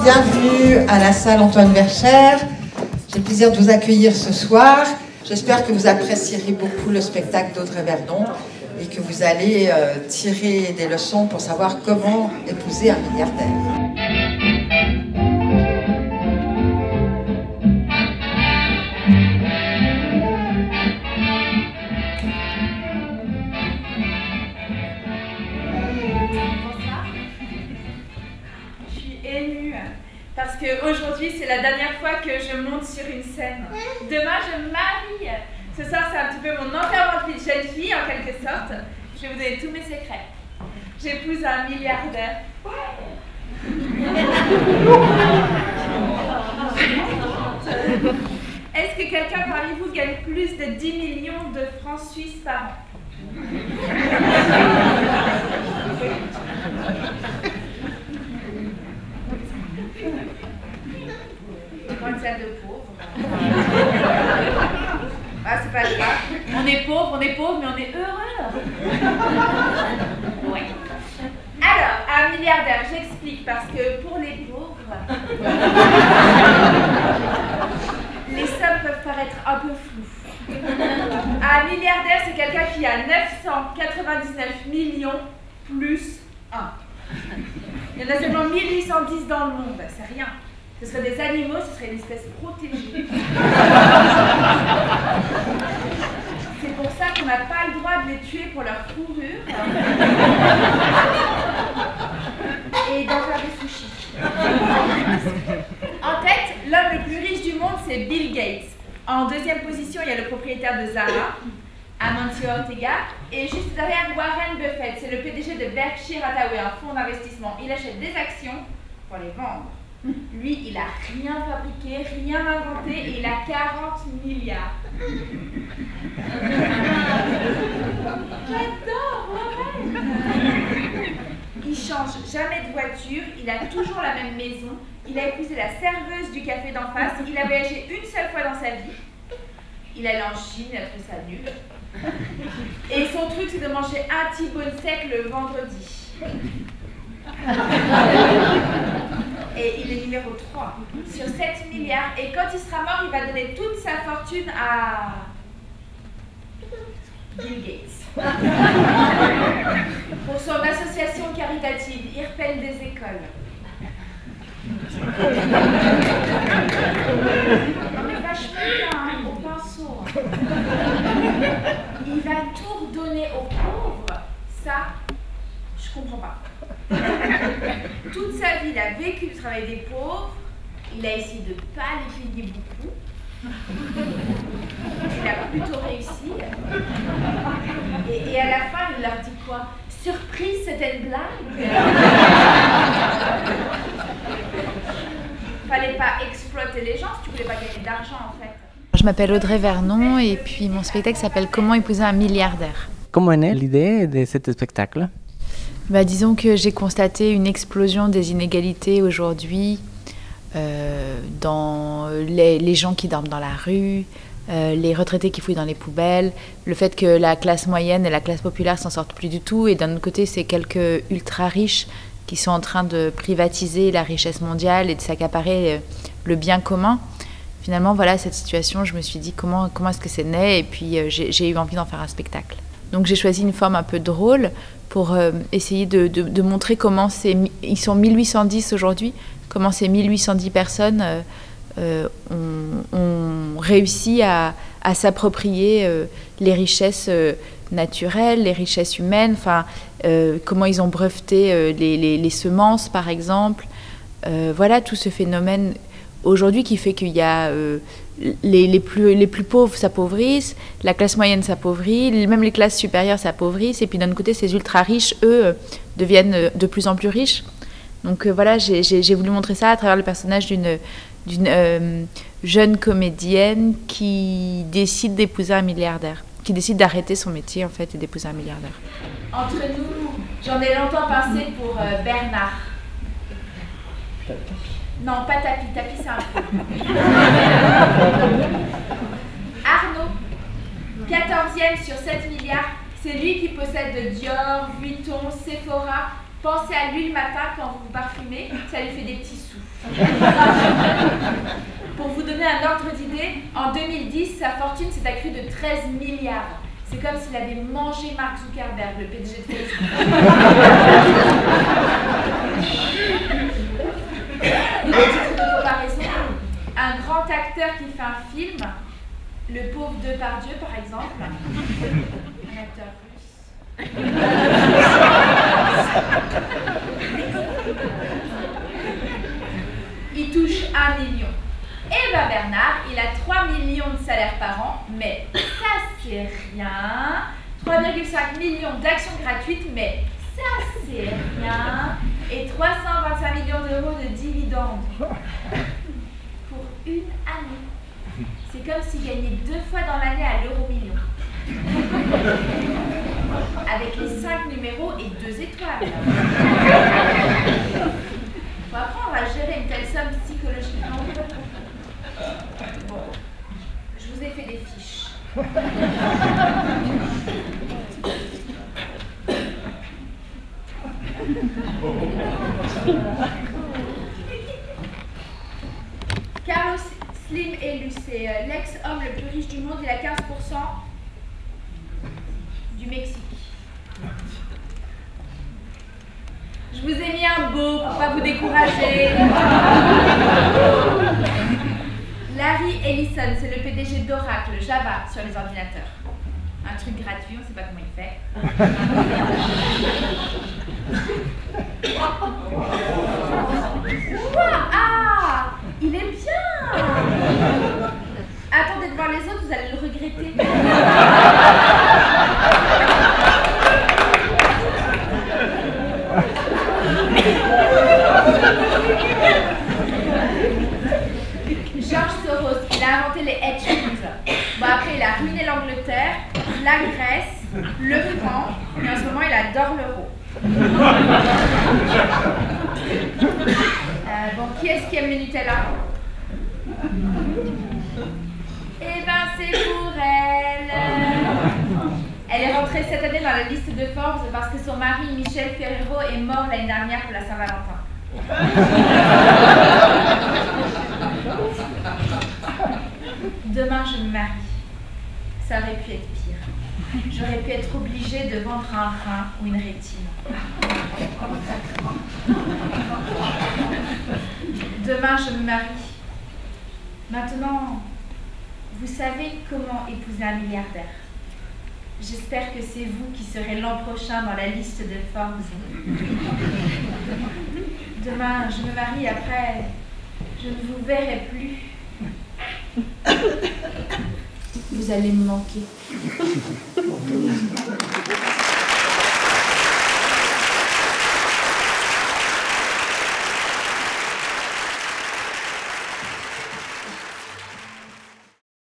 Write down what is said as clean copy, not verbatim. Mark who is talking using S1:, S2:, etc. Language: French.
S1: Bienvenue à la salle Antoine Verchères. J'ai le plaisir de vous accueillir ce soir. J'espère que vous apprécierez beaucoup le spectacle d'Audrey Vernon et que vous allez tirer des leçons pour savoir comment épouser un milliardaire.
S2: Parce qu'aujourd'hui, c'est la dernière fois que je monte sur une scène. Demain, je me marie. Ce soir, c'est un petit peu mon enterrement de vie de jeune fille, en quelque sorte. Je vais vous donner tous mes secrets. J'épouse un milliardaire. Est-ce que quelqu'un parmi vous gagne plus de 10 millions de francs suisses par an? Une salle de pauvres. Ah, c'est pas grave. On est pauvre, mais on est heureux. Ouais. Alors, un milliardaire, j'explique, parce que pour les pauvres, les sommes peuvent paraître un peu floues. Un milliardaire, c'est quelqu'un qui a 999 millions plus 1. Il y en a seulement 1810 dans le monde, c'est rien. Ce serait des animaux, ce serait une espèce protégée. C'est pour ça qu'on n'a pas le droit de les tuer pour leur fourrure et d'en faire des sushis. En tête, l'homme le plus riche du monde, c'est Bill Gates. En deuxième position, il y a le propriétaire de Zara, Amancio Ortega, et juste derrière, Warren Buffett, c'est le PDG de Berkshire Hathaway, un fonds d'investissement. Il achète des actions pour les vendre. Lui, il n'a rien fabriqué, rien inventé, et il a 40 milliards. J'adore, Warren. Il change jamais de voiture, il a toujours la même maison, il a épousé la serveuse du café d'en face, il a voyagé une seule fois dans sa vie. Il allait en Chine, il a trouvé ça nul. Et son truc, c'est de manger un T-bone sec le vendredi. Et il est numéro 3 sur 7 milliards. Et quand il sera mort, il va donner toute sa fortune à Bill Gates. Pour son association caritative, il repelle des écoles. Non mais vachement bien, hein, au pinceau. Il va tout redonner aux pauvres. Ça, je comprends pas. Toute sa vie, il a vécu le travail des pauvres. Il a essayé de ne pas les payer beaucoup. Il a plutôt réussi. Et à la fin, il leur dit quoi? Surprise, c'était une blague. Fallait pas exploiter les gens si tu voulais pas gagner d'argent en fait.
S3: Je m'appelle Audrey Vernon et puis mon spectacle s'appelle Comment épouser un milliardaire.
S4: Comment est née l'idée de ce spectacle?
S3: Disons que j'ai constaté une explosion des inégalités aujourd'hui dans les gens qui dorment dans la rue, les retraités qui fouillent dans les poubelles, le fait que la classe moyenne et la classe populaire s'en sortent plus du tout, et d'un autre côté, c'est quelques ultra-riches qui sont en train de privatiser la richesse mondiale et de s'accaparer le bien commun. Finalement, voilà, cette situation, je me suis dit comment est-ce que c'est né, et puis j'ai eu envie d'en faire un spectacle. Donc j'ai choisi une forme un peu drôle pour essayer de montrer comment ils sont 1810 aujourd'hui, comment ces 1810 personnes ont réussi à s'approprier les richesses naturelles, les richesses humaines, enfin, comment ils ont breveté les semences par exemple. Voilà tout ce phénomène aujourd'hui qui fait qu'il y a les plus pauvres s'appauvrissent, la classe moyenne s'appauvrit, même les classes supérieures s'appauvrissent, et puis d'un côté, ces ultra-riches, eux, deviennent de plus en plus riches. Donc voilà, j'ai voulu montrer ça à travers le personnage d'une jeune comédienne qui décide d'épouser un milliardaire, qui décide d'arrêter son métier, en fait, et d'épouser un milliardaire.
S2: Entre nous, j'en ai longtemps pensé pour Bernard. Non, pas Tapi, Tapi c'est un peu. Arnaud, 14e sur 7 milliards, c'est lui qui possède de Dior, Vuitton, Sephora. Pensez à lui le matin quand vous vous parfumez, ça lui fait des petits sous. Pour vous donner un ordre d'idée, en 2010, sa fortune s'est accrue de 13 milliards. C'est comme s'il avait mangé Mark Zuckerberg, le PDG de Facebook. Au titre de comparaison, un grand acteur qui fait un film, le pauvre Depardieu par exemple, un acteur russe. Il touche 1 million. Et ben Bernard, il a 3 millions de salaires par an, mais ça c'est rien. 3,5 millions d'actions gratuites, mais ça c'est rien. Et 325 millions d'euros de dividendes pour une année. C'est comme s'il gagnait 2 fois dans l'année à l'euro-million. Avec les 5 numéros et 2 étoiles. Faut apprendre à gérer une telle somme psychologiquement. Bon, je vous ai fait des fiches. Carlos Slim élu, c'est l'ex-homme le plus riche du monde, il a 15% du Mexique. Je vous ai mis un beau pour pas vous décourager. Larry Ellison, c'est le PDG d'Oracle, Java sur les ordinateurs. Un truc gratuit, on ne sait pas comment il fait. Ah, il est bien. Attendez de voir les autres, vous allez le regretter. George Soros, il a inventé les hedge funds. Bon, après, il a ruiné l'Angleterre, la Grèce, le franc, et en ce moment, il adore l'euro. Bon, qui est-ce qui aime le Nutella? Eh ben, c'est pour elle. Elle est rentrée cette année dans la liste de Forbes parce que son mari, Michel Ferrero, est mort l'année dernière pour la Saint-Valentin. Demain, je me marie. Ça aurait pu être pire. J'aurais pu être obligée de vendre un rein ou une rétine. Demain, je me marie. Maintenant, vous savez comment épouser un milliardaire. J'espère que c'est vous qui serez l'an prochain dans la liste de Forbes. Demain, je me marie, après, je ne vous verrai plus. Vous allez me manquer.